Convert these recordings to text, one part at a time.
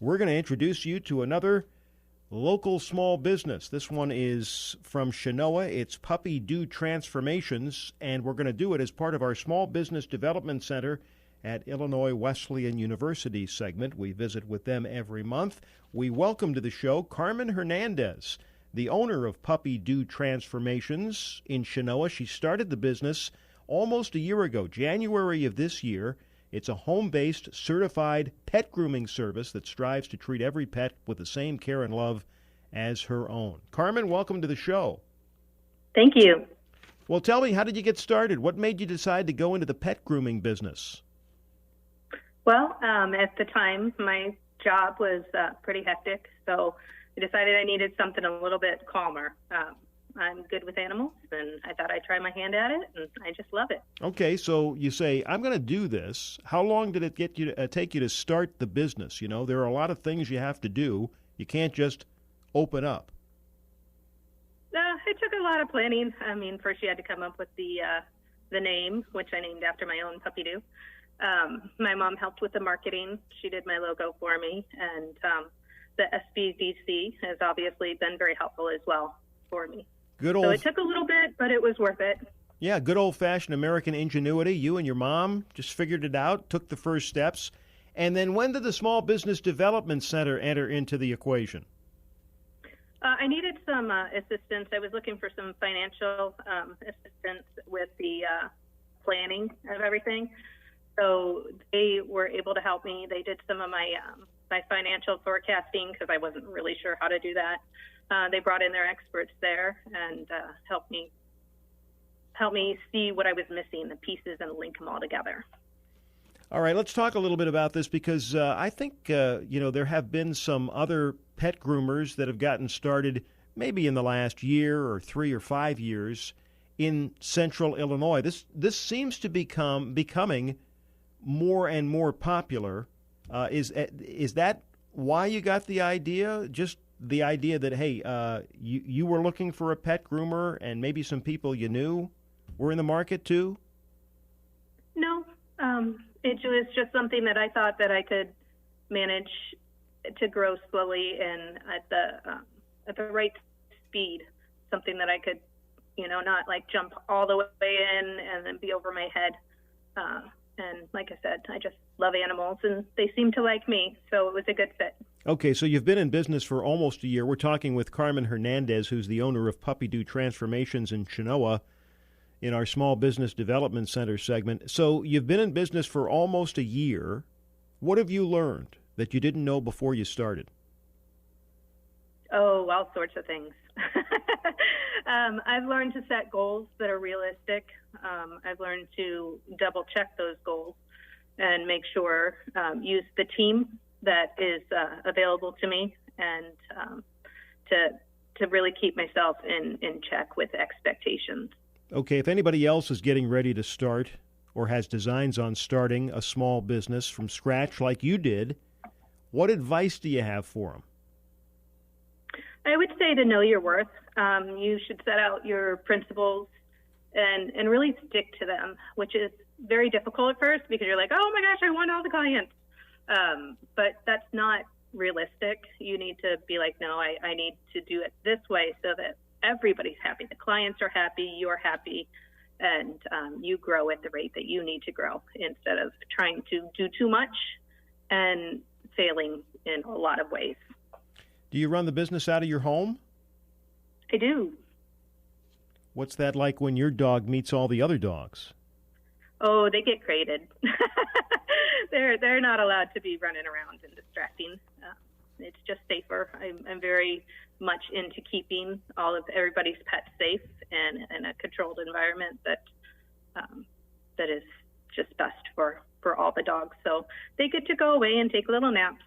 we're going to introduce you to another local small business. This one is from Cheno. It's PuppyDo Transformations, and we're going to do it as part of our Small Business Development Center at Illinois Wesleyan University segment. We visit with them every month. We welcome to the show Carmen Hernandez, the owner of PuppyDo Transformations in Cheno. She started the business almost a year ago, January of this year. It's a home-based, certified pet grooming service that strives to treat every pet with the same care and love as her own. Carmen, welcome to the show. Thank you. Well, tell me, how did you get started? What made you decide to go into the pet grooming business? Well, at the time, my job was pretty hectic, so I decided I needed something a little bit calmer. I'm good with animals, and I thought I'd try my hand at it, and I just love it. Okay, so you say, I'm going to do this. How long did it take you to start the business? You know, there are a lot of things you have to do. You can't just open up. It took a lot of planning. I mean, first you had to come up with the name, which I named after my own PuppyDo. My mom helped with the marketing. She did my logo for me, and the SBDC has obviously been very helpful as well for me. So it took a little bit, but it was worth it. Yeah, good old-fashioned American ingenuity. You and your mom just figured it out, took the first steps. And then when did the Small Business Development Center enter into the equation? I needed some assistance. I was looking for some financial assistance with the planning of everything. So they were able to help me. They did some of my financial forecasting because I wasn't really sure how to do that. They brought in their experts there and helped me see what I was missing, the pieces, and link them all together. All right, let's talk a little bit about this because I think, there have been some other pet groomers that have gotten started maybe in the last year or 3 or 5 years in central Illinois. This seems to becoming more and more popular. Is that why you got the idea? Just the idea that, hey, you were looking for a pet groomer and maybe some people you knew were in the market too? No, it was just something that I thought that I could manage to grow slowly and at the right speed, something that I could, not like jump all the way in and then be over my head. And like I said, I just love animals, and they seem to like me, so it was a good fit. Okay, so you've been in business for almost a year. We're talking with Carmen Hernandez, who's the owner of PuppyDo Transformations in Cheno, in our Small Business Development Center segment. So you've been in business for almost a year. What have you learned that you didn't know before you started? Oh, all sorts of things. I've learned to set goals that are realistic. I've learned to double check those goals and make sure, use the team that is available to me, and to really keep myself in check with expectations. Okay, if anybody else is getting ready to start or has designs on starting a small business from scratch like you did, what advice do you have for them? I would say to know your worth. You should set out your principles and really stick to them, which is very difficult at first because you're like, oh my gosh, I want all the clients. But that's not realistic. You need to be like, no, I need to do it this way so that everybody's happy. The clients are happy, you're happy, and you grow at the rate that you need to grow instead of trying to do too much and failing in a lot of ways. Do you run the business out of your home? I do. What's that like when your dog meets all the other dogs? Oh, they get crated. They're not allowed to be running around and distracting. It's just safer. I'm very much into keeping all of everybody's pets safe and in a controlled environment that is just best for all the dogs. So they get to go away and take little naps.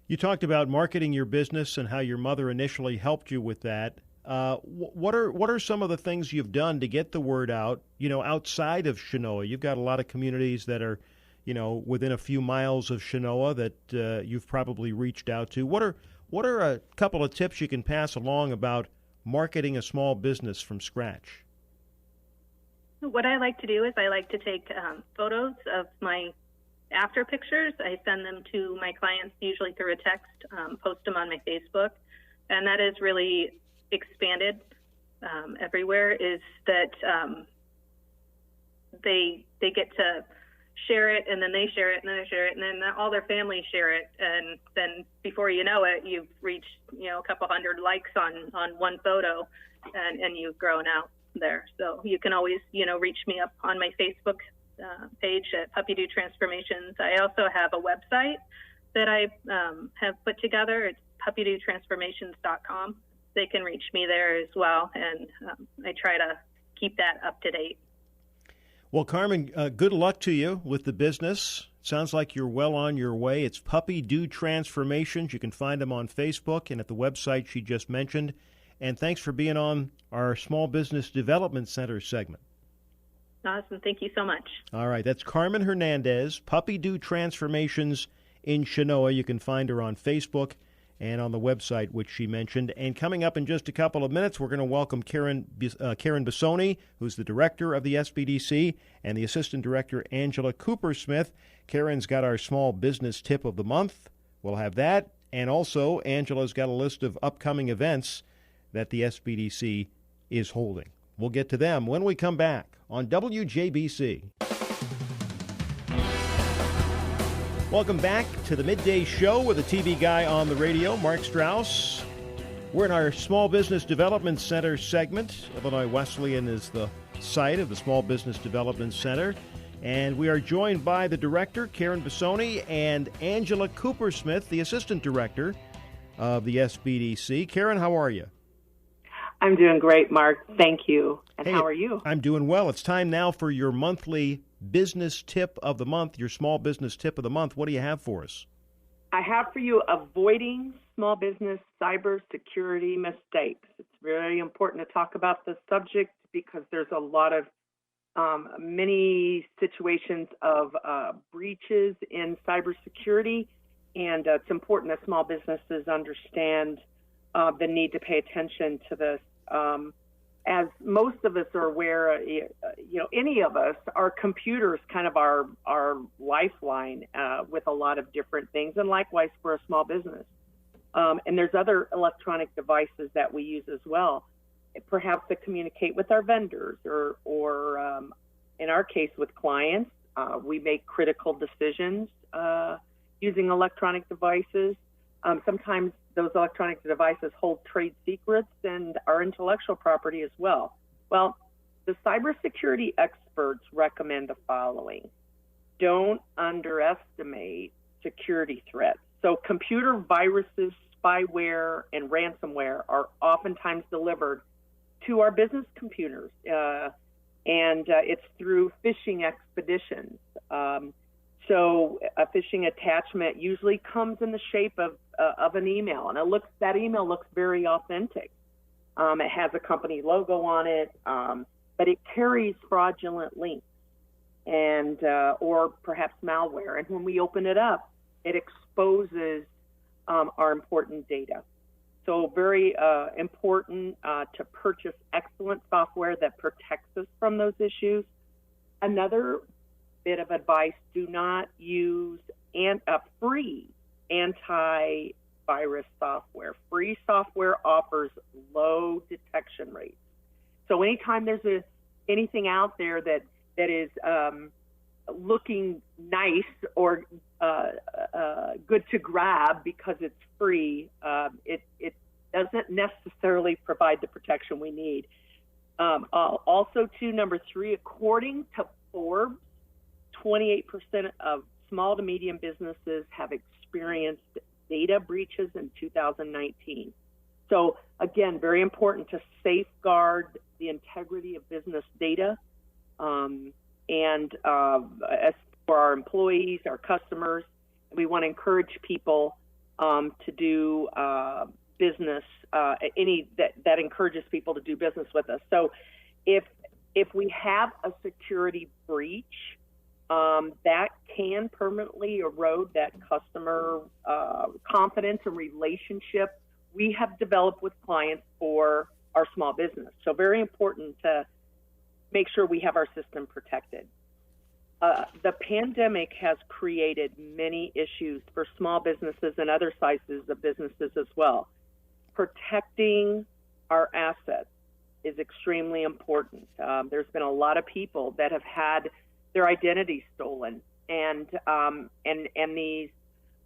You talked about marketing your business and how your mother initially helped you with that. What are some of the things you've done to get the word out, outside of Cheno? You've got a lot of communities that are, within a few miles of Cheno that you've probably reached out to. What are a couple of tips you can pass along about marketing a small business from scratch? What I like to do is I like to take photos of my after pictures, I send them to my clients usually through a text, post them on my Facebook, and that is really expanded everywhere. Is that they get to share it, and then they share it, and then they share it, and then all their families share it, and then before you know it, you've reached a couple hundred likes on one photo, and you've grown out there. So you can always reach me up on my Facebook page at PuppyDo Transformations. I also have a website that I have put together. It's PuppyDoTransformations.com. They can reach me there as well, and I try to keep that up to date. Well, Carmen, good luck to you with the business. Sounds like you're well on your way. It's PuppyDo Transformations. You can find them on Facebook and at the website she just mentioned. And thanks for being on our Small Business Development Center segment. Awesome. Thank you so much. All right. That's Carmen Hernandez, PuppyDo Transformations in Cheno. You can find her on Facebook and on the website, which she mentioned. And coming up in just a couple of minutes, we're going to welcome Karen Bissoni, who's the director of the SBDC, and the assistant director, Angela Cooper-Smith. Karen's got our small business tip of the month. We'll have that. And also, Angela's got a list of upcoming events that the SBDC is holding. We'll get to them when we come back on WJBC. Welcome back to the Midday Show with a TV guy on the radio, Mark Strauss. We're in our Small Business Development Center segment. Illinois Wesleyan is the site of the Small Business Development Center. And we are joined by the director, Karen Bissoni, and Angela Cooper-Smith, the assistant director of the SBDC. Karen, how are you? I'm doing great, Mark. Thank you. And how are you? I'm doing well. It's time now for your monthly business tip of the month, your small business tip of the month. What do you have for us? I have for you avoiding small business cybersecurity mistakes. It's very important to talk about this subject because there's a lot of many situations of breaches in cybersecurity, and it's important that small businesses understand the need to pay attention to this. As most of us are aware, any of us, our computer's kind of our lifeline with a lot of different things, and likewise for a small business. And there's other electronic devices that we use as well, perhaps to communicate with our vendors or in our case with clients. We make critical decisions using electronic devices. Sometimes those electronic devices hold trade secrets and our intellectual property as well. Well, the cybersecurity experts recommend the following. Don't underestimate security threats. So computer viruses, spyware, and ransomware are oftentimes delivered to our business computers, and it's through phishing expeditions. So a phishing attachment usually comes in the shape of an email, and that email looks very authentic. It has a company logo on it, but it carries fraudulent links and or perhaps malware. And when we open it up, it exposes our important data. So very important to purchase excellent software that protects us from those issues. Another bit of advice, do not use free antivirus software. Free software offers low detection rates. So anytime there's anything out there that is looking nice or good to grab because it's free, it doesn't necessarily provide the protection we need. Also, number 3, according to Forbes, 28% of small to medium businesses have experienced data breaches in 2019. So again, very important to safeguard the integrity of business data, and as for our employees, our customers, we want to encourage people to do business, that encourages people to do business with us. So if we have a security breach, that can permanently erode that customer confidence and relationship we have developed with clients for our small business. So very important to make sure we have our system protected. the pandemic has created many issues for small businesses and other sizes of businesses as well. Protecting our assets is extremely important. There's been a lot of people that have had their identity stolen, and these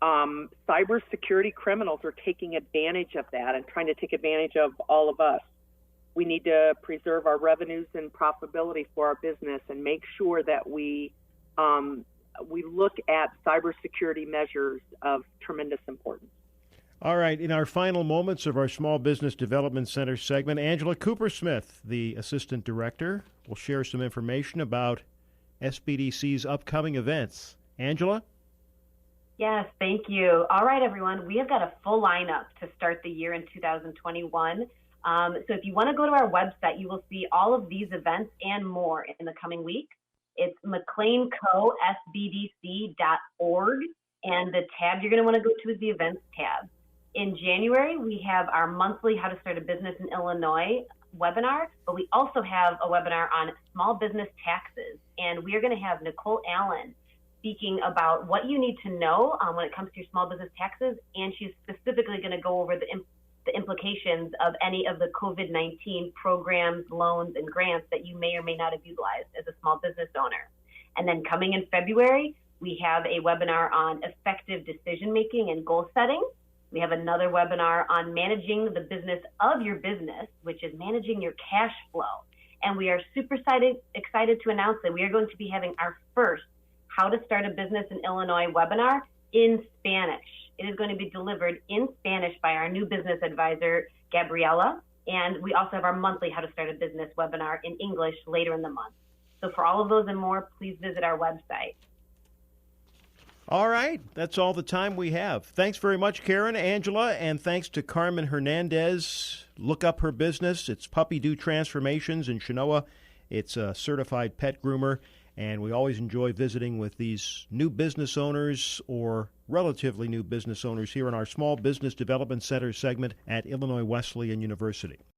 cybersecurity criminals are taking advantage of that and trying to take advantage of all of us. We need to preserve our revenues and profitability for our business and make sure that we look at cybersecurity measures of tremendous importance. All right, in our final moments of our Small Business Development Center segment, Angela Coopersmith, the Assistant Director, will share some information about SBDC's upcoming events. Angela? Yes, thank you. All right, everyone, we have got a full lineup to start the year in 2021. So if you want to go to our website, you will see all of these events and more in the coming week. It's McLeanCoSBDC.org, and the tab you're going to want to go to is the events tab. In January, we have our monthly How to Start a Business in Illinois webinar, but we also have a webinar on small business taxes, and we are going to have Nicole Allen speaking about what you need to know when it comes to your small business taxes, and she's specifically going to go over the implications of any of the COVID-19 programs, loans, and grants that you may or may not have utilized as a small business owner. And then coming in February, we have a webinar on effective decision-making and goal setting. We have another webinar on managing the business of your business, which is managing your cash flow. And we are super excited to announce that we are going to be having our first How to Start a Business in Illinois webinar in Spanish. It is going to be delivered in Spanish by our new business advisor, Gabriela. And we also have our monthly How to Start a Business webinar in English later in the month. So for all of those and more, please visit our website. All right, that's all the time we have. Thanks very much, Karen, Angela, and thanks to Carmen Hernandez. Look up her business. It's PuppyDo Transformations in Cheno. It's a certified pet groomer, and we always enjoy visiting with these new business owners or relatively new business owners here in our Small Business Development Center segment at Illinois Wesleyan University.